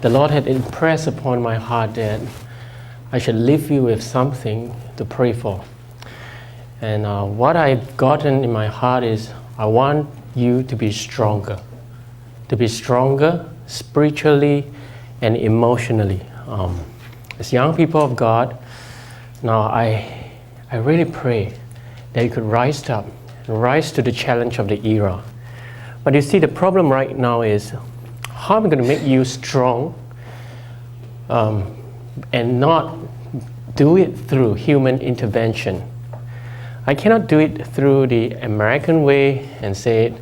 The Lord had impressed upon my heart that I should leave you with something to pray for. And what I've gotten in my heart is I want you to be stronger spiritually and emotionally. As young people of God, now I really pray that you could rise up and rise to the challenge of the era. But you see, the problem right now is how am I going to make you strong and not do it through human intervention? I cannot do it through the American way and say,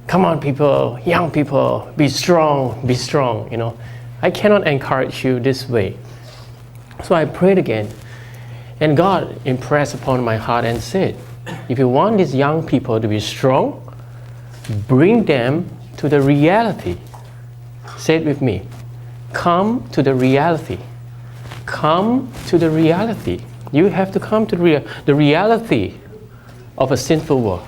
come on people, young people, be strong, you know. I cannot encourage you this way. So I prayed again, and God impressed upon my heart and said, if you want these young people to be strong, bring them to the reality. Say it with me. Come to the reality. Come to the reality. You have to come to the reality of a sinful world.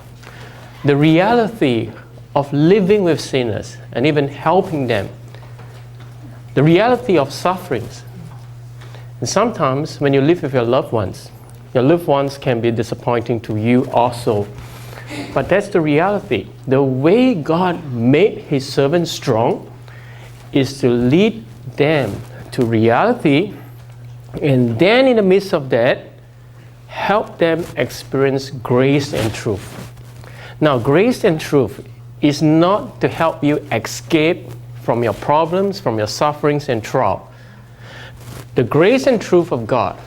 The reality of living with sinners and even helping them. The reality of sufferings. And sometimes when you live with your loved ones can be disappointing to you also. But that's the reality. The way God made His servants strong is to lead them to reality, and then in the midst of that, help them experience grace and truth. Now, grace and truth is not to help you escape from your problems, from your sufferings and trial. The grace and truth of God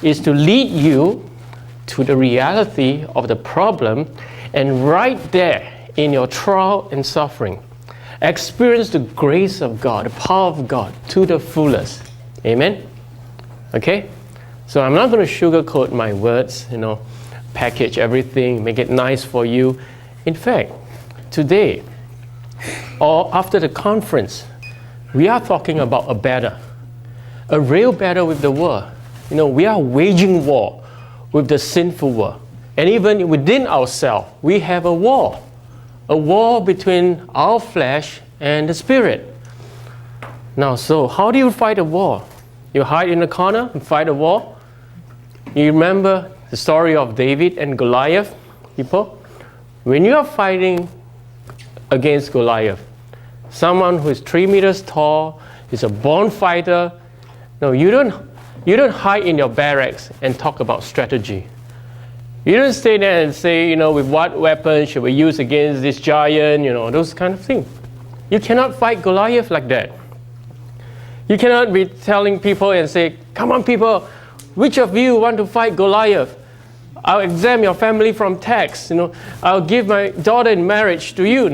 is to lead you to the reality of the problem, and right there in your trial and suffering, experience the grace of God, the power of God to the fullest. Amen? Okay? So I'm not going to sugarcoat my words, package everything, make it nice for you. In fact, today, or after the conference, we are talking about a real battle with the world. We are waging war with the sinful world. And even within ourselves, we have a war between our flesh and the spirit. Now, so how do you fight a war? You hide in a corner and fight a war? You remember the story of David and Goliath, people? When you are fighting against Goliath, someone who is 3 meters tall, is a born fighter, no, you don't hide in your barracks and talk about strategy. You don't stay there and say, with what weapon should we use against this giant, those kind of things. You cannot fight Goliath like that. You cannot be telling people and say, come on people, which of you want to fight Goliath? I'll exempt your family from tax, I'll give my daughter in marriage to you.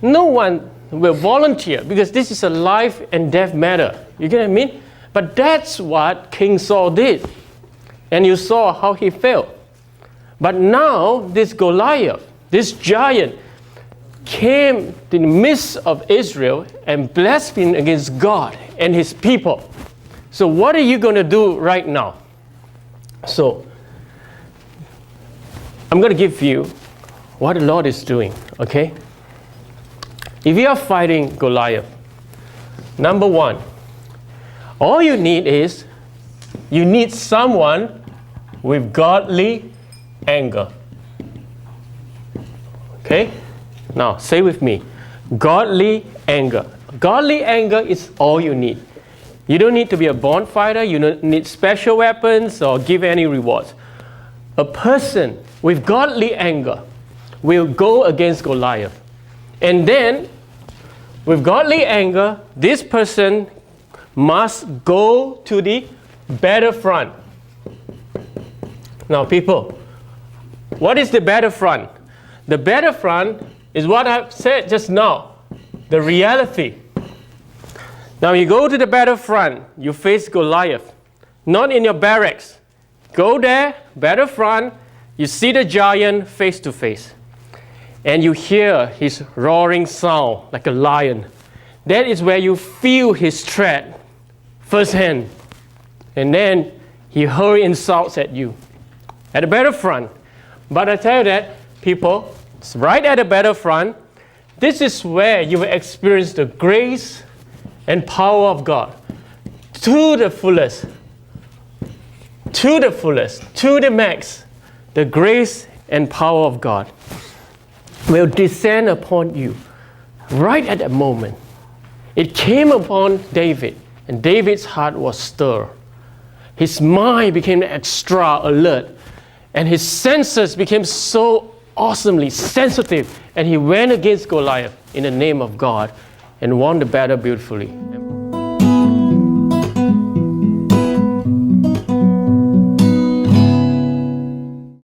No one will volunteer because this is a life and death matter. You get what I mean? But that's what King Saul did. And you saw how he failed. But now this Goliath, this giant, came in the midst of Israel and blasphemed against God and His people. So what are you going to do right now? So I'm going to give you what the Lord is doing, okay? If you are fighting Goliath, number one, all you need is, you need someone with godly anger. Okay? Now, say with me. Godly anger. Godly anger is all you need. You don't need to be a born fighter. You don't need special weapons or give any rewards. A person with godly anger will go against Goliath. And then, with godly anger, this person must go to the battlefront. Now, people, what is the battlefront? The battlefront is what I've said just now, the reality. Now, you go to the battlefront, you face Goliath, not in your barracks. Go there, battlefront, you see the giant face to face. And you hear his roaring sound like a lion. That is where you feel his threat firsthand. And then he hurls insults at you. at the battlefront. But I tell you that, people, it's right at the battlefront, this is where you will experience the grace and power of God to the fullest, to the max. The grace and power of God will descend upon you right at that moment. It came upon David, and David's heart was stirred. His mind became extra alert, and his senses became so awesomely sensitive, and he went against Goliath in the name of God and won the battle beautifully.